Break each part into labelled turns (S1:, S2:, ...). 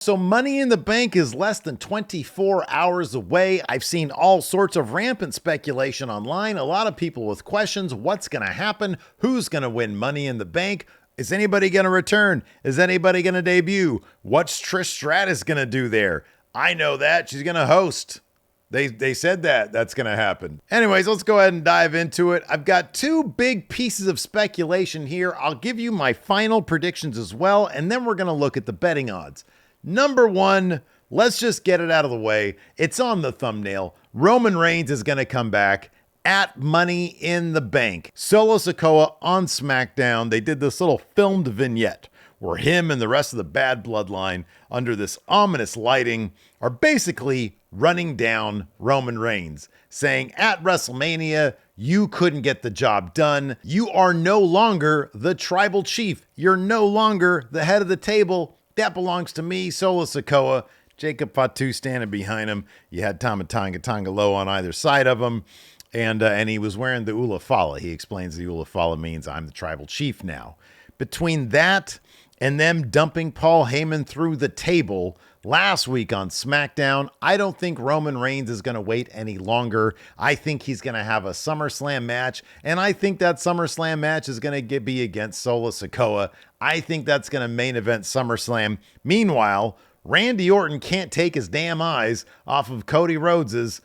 S1: So Money in the Bank is less than 24 hours away. I've seen all sorts of rampant speculation online. A lot of people with questions. What's going to happen? Who's going to win Money in the Bank? Is anybody going to return? Is anybody going to debut? What's Trish Stratus going to do there? I know that. She's going to host. They said that's going to happen. Anyways, let's go ahead and dive into it. I've got two big pieces of speculation here. I'll give you my final predictions as well, and then we're going to look at the betting odds. Number one, let's just get it out of the way. It's on the thumbnail. Roman Reigns is going to come back at Money in the Bank. Solo Sikoa on SmackDown. They did this little filmed vignette where him and the rest of the bad bloodline, under this ominous lighting, are basically running down Roman Reigns, saying at WrestleMania, you couldn't get the job done. You are no longer the tribal chief. You're no longer the head of the table. That belongs to me, Solo Sikoa. Jacob Fatu standing behind him. You had Tama Tonga Loa on either side of him. And he was wearing the Ula Fala. He explains the Ula Fala means I'm the tribal chief now. Between that and them dumping Paul Heyman through the table last week on SmackDown, I don't think Roman Reigns is going to wait any longer. I think he's going to have a SummerSlam match, and I think that SummerSlam match is going to be against Solo Sikoa. I think that's going to main event SummerSlam. Meanwhile, Randy Orton can't take his damn eyes off of Cody Rhodes's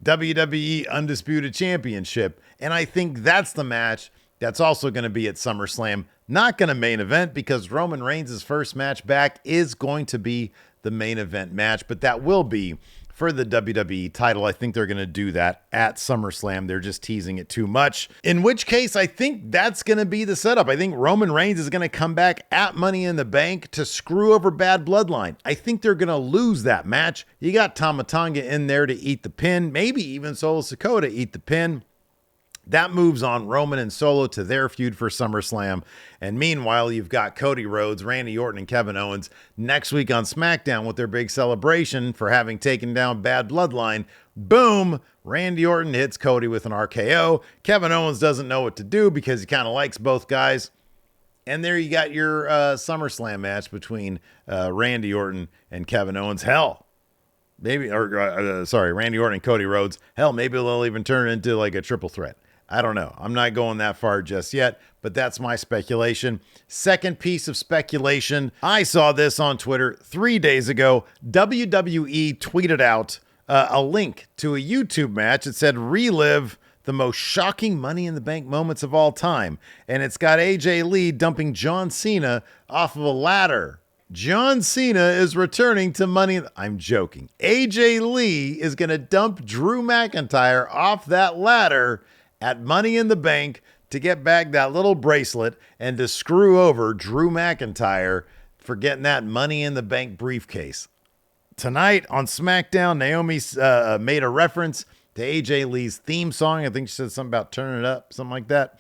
S1: WWE Undisputed Championship, and I think that's the match that's also going to be at SummerSlam. Not going to main event because Roman Reigns' first match back is going to be the main event match, but that will be for the WWE title. I think they're going to do that at SummerSlam. They're just teasing it too much. In which case, I think that's going to be the setup. I think Roman Reigns is going to come back at Money in the Bank to screw over Bad Bloodline. I think they're going to lose that match. You got Tama Tonga in there to eat the pin, maybe even Solo Sikoa to eat the pin. That moves on Roman and Solo to their feud for SummerSlam. And meanwhile, you've got Cody Rhodes, Randy Orton, and Kevin Owens next week on SmackDown with their big celebration for having taken down Bad Bloodline. Boom! Randy Orton hits Cody with an RKO. Kevin Owens doesn't know what to do because he kind of likes both guys. And there you got your SummerSlam match between Randy Orton and Kevin Owens. Hell, maybe, Randy Orton and Cody Rhodes. Hell, maybe they'll even turn it into like a triple threat. I don't know. I'm not going that far just yet, but that's my speculation. Second piece of speculation. I saw this on Twitter 3 days ago. WWE tweeted out a link to a YouTube match. It said, relive the most shocking Money in the Bank moments of all time. And it's got AJ Lee dumping John Cena off of a ladder. John Cena is returning to Money. I'm joking. AJ Lee is going to dump Drew McIntyre off that ladder at Money in the Bank to get back that little bracelet and to screw over Drew McIntyre for getting that Money in the Bank briefcase. Tonight on SmackDown, Naomi made a reference to AJ Lee's theme song. I think she said something about turning it up, something like that.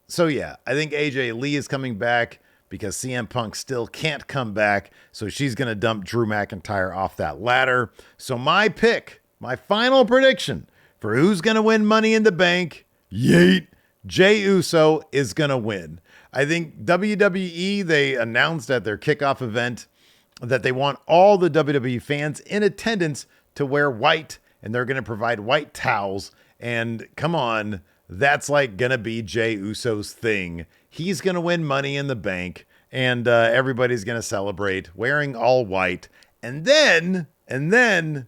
S1: So yeah, I think AJ Lee is coming back because CM Punk still can't come back. So she's going to dump Drew McIntyre off that ladder. So my pick, my final prediction for who's going to win Money in the Bank, yeet, Jey Uso is going to win. I think WWE, they announced at their kickoff event that they want all the WWE fans in attendance to wear white, and they're going to provide white towels. And come on, that's like going to be Jey Uso's thing. He's going to win Money in the Bank, and everybody's going to celebrate wearing all white. And then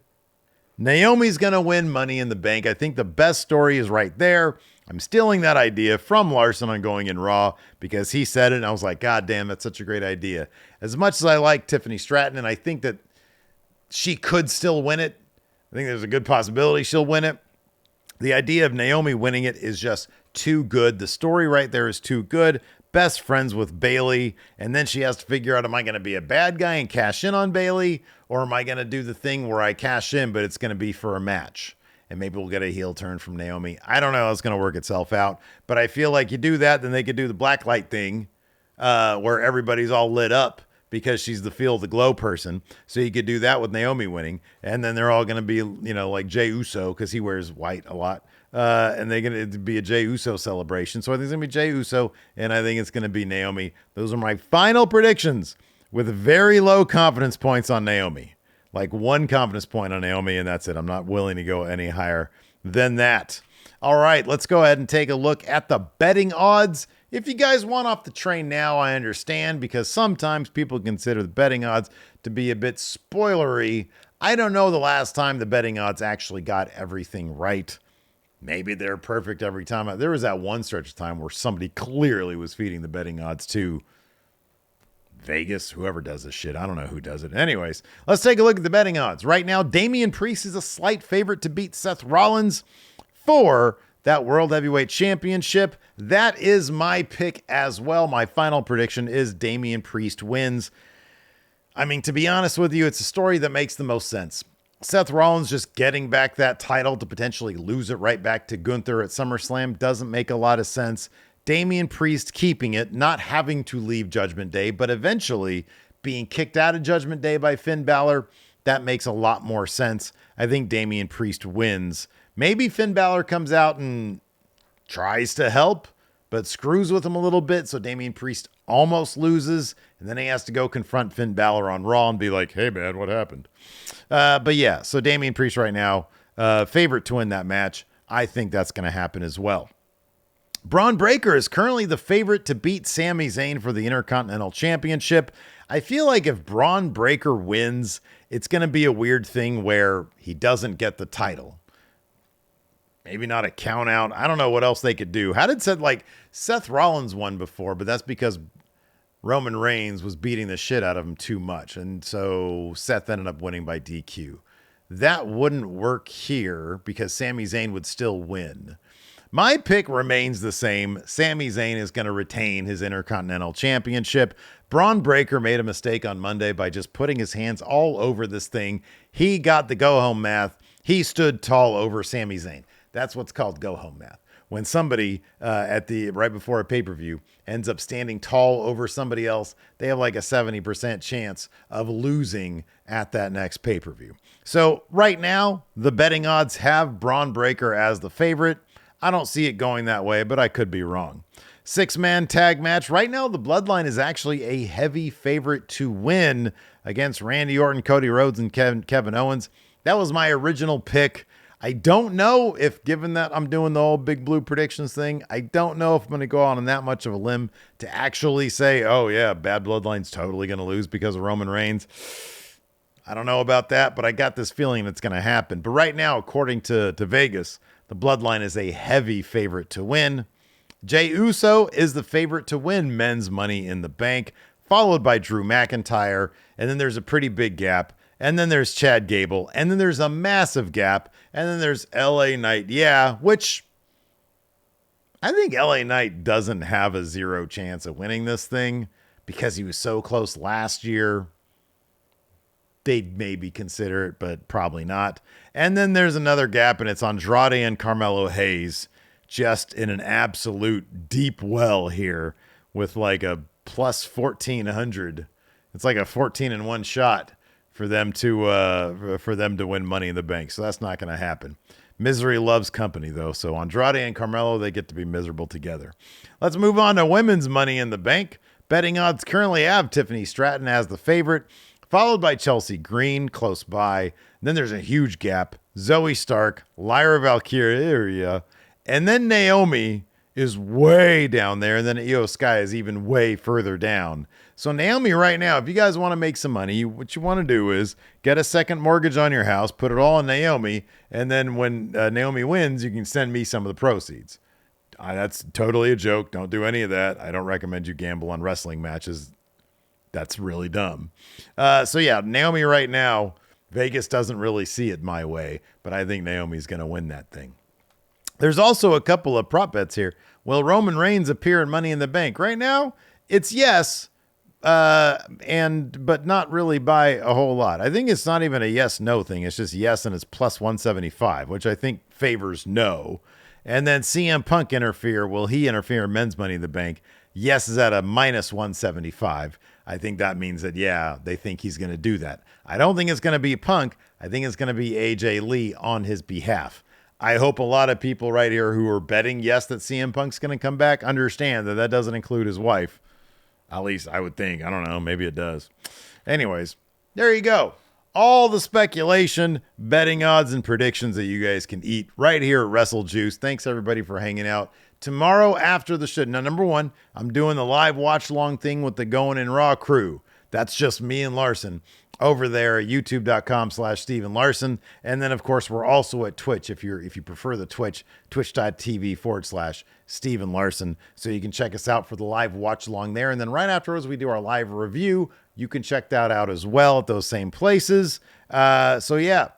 S1: Naomi's going to win Money in the Bank. I think the best story is right there. I'm stealing that idea from Larson on Going in Raw because he said it, and I was like, God damn, that's such a great idea. As much as I like Tiffany Stratton, and I think that she could still win it, I think there's a good possibility she'll win it. The idea of Naomi winning it is just too good. The story right there is too good. Best friends with Bayley, and then she has to figure out, am I going to be a bad guy and cash in on Bayley, or am I going to do the thing where I cash in, but it's going to be for a match? And maybe we'll get a heel turn from Naomi. I don't know how it's going to work itself out, but I feel like you do that, then they could do the blacklight thing where everybody's all lit up because she's the feel the glow person. So you could do that with Naomi winning, and then they're all going to be, like Jey Uso because he wears white a lot. And they're going to be a Jey Uso celebration. So I think it's going to be Jey Uso, and I think it's going to be Naomi. Those are my final predictions with very low confidence points on Naomi. Like 1 confidence point on Naomi, and that's it. I'm not willing to go any higher than that. All right, let's go ahead and take a look at the betting odds. If you guys want off the train now, I understand, because sometimes people consider the betting odds to be a bit spoilery. I don't know the last time the betting odds actually got everything right. Maybe they're perfect every time. There was that one stretch of time where somebody clearly was feeding the betting odds to Vegas, whoever does this shit. I don't know who does it. Anyways, let's take a look at the betting odds. Right now, Damian Priest is a slight favorite to beat Seth Rollins for that World Heavyweight Championship. That is my pick as well. My final prediction is Damian Priest wins. I mean, to be honest with you, it's a story that makes the most sense. Seth Rollins just getting back that title to potentially lose it right back to Gunther at SummerSlam doesn't make a lot of sense. Damian Priest keeping it, not having to leave Judgment Day, but eventually being kicked out of Judgment Day by Finn Balor, that makes a lot more sense. I think Damian Priest wins. Maybe Finn Balor comes out and tries to help, but screws with him a little bit, so Damian Priest almost loses, and then he has to go confront Finn Balor on Raw and be like, hey, man, what happened? But yeah, so Damian Priest right now, favorite to win that match. I think that's going to happen as well. Braun Breaker is currently the favorite to beat Sami Zayn for the Intercontinental Championship. I feel like if Braun Breaker wins, it's going to be a weird thing where he doesn't get the title. Maybe not a count out. I don't know what else they could do. How did Seth Rollins won before, but that's because Roman Reigns was beating the shit out of him too much. And so Seth ended up winning by DQ. That wouldn't work here because Sami Zayn would still win. My pick remains the same. Sami Zayn is going to retain his Intercontinental Championship. Braun Breaker made a mistake on Monday by just putting his hands all over this thing. He got the go-home math. He stood tall over Sami Zayn. That's what's called go-home math. When somebody right before a pay-per-view ends up standing tall over somebody else, they have like a 70% chance of losing at that next pay-per-view. So right now, the betting odds have Braun Breaker as the favorite. I don't see it going that way, but I could be wrong. 6-man tag match. Right now, the Bloodline is actually a heavy favorite to win against Randy Orton, Cody Rhodes, and Kevin Owens. That was my original pick. I don't know if, given that I'm doing the whole Big Blue predictions thing, I don't know if I'm going to go out on that much of a limb to actually say, oh yeah, Bad Bloodline's totally going to lose because of Roman Reigns. I don't know about that, but I got this feeling it's going to happen. But right now, according to Vegas, the Bloodline is a heavy favorite to win. Jey Uso is the favorite to win men's Money in the Bank, followed by Drew McIntyre. And then there's a pretty big gap. And then there's Chad Gable. And then there's a massive gap. And then there's LA Knight. Yeah, which I think LA Knight doesn't have a 0 chance of winning this thing because he was so close last year. They'd maybe consider it, but probably not. And then there's another gap, and it's Andrade and Carmelo Hayes just in an absolute deep well here with like a plus 1,400. It's like a 14-1 shot for them to win Money in the Bank. So that's not going to happen. Misery loves company, though. So Andrade and Carmelo, they get to be miserable together. Let's move on to women's Money in the Bank. Betting odds currently have Tiffany Stratton as the favorite, followed by Chelsea Green close by. Then there's a huge gap. Zoe Stark, Lyra Valkyria, and then Naomi is way down there, and then Io Sky is even way further down. So Naomi right now, if you guys want to make some money, what you want to do is get a second mortgage on your house, put it all on Naomi, and then when Naomi wins, you can send me some of the proceeds. That's totally a joke. Don't do any of that. I don't recommend you gamble on wrestling matches. That's really dumb. So yeah, Naomi right now, Vegas doesn't really see it my way, but I think Naomi's going to win that thing. There's also a couple of prop bets here. Will Roman Reigns appear in Money in the Bank? Right now, it's yes, but not really by a whole lot. I think it's not even a yes-no thing. It's just yes, and it's plus 175, which I think favors no. And then CM Punk interfere. Will he interfere in men's Money in the Bank? Yes is at a minus 175. I think that means that, yeah, they think he's going to do that. I don't think it's going to be Punk. I think it's going to be AJ Lee on his behalf. I hope a lot of people right here who are betting yes that CM Punk's going to come back understand that that doesn't include his wife. At least I would think. I don't know. Maybe it does. Anyways, there you go. All the speculation, betting odds, and predictions that you guys can eat right here at Wrestle Juice. Thanks everybody for hanging out. Tomorrow after the show. Now, number one, I'm doing the live watch long thing with the Going in Raw crew. That's just me and Larson over there at youtube.com/Steven Larson. And then, of course, we're also at Twitch. If you prefer the Twitch, twitch.tv/Steven Larson. So you can check us out for the live watch along there. And then right afterwards, we do our live review. You can check that out as well at those same places. So yeah,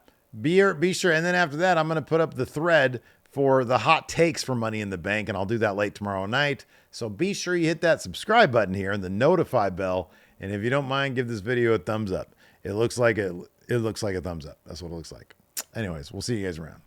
S1: be sure. And then after that, I'm going to put up the thread for the hot takes for Money in the Bank. And I'll do that late tomorrow night. So be sure you hit that subscribe button here and the notify bell. And if you don't mind, give this video a thumbs up. It looks like a thumbs up. That's what it looks like. Anyways, we'll see you guys around.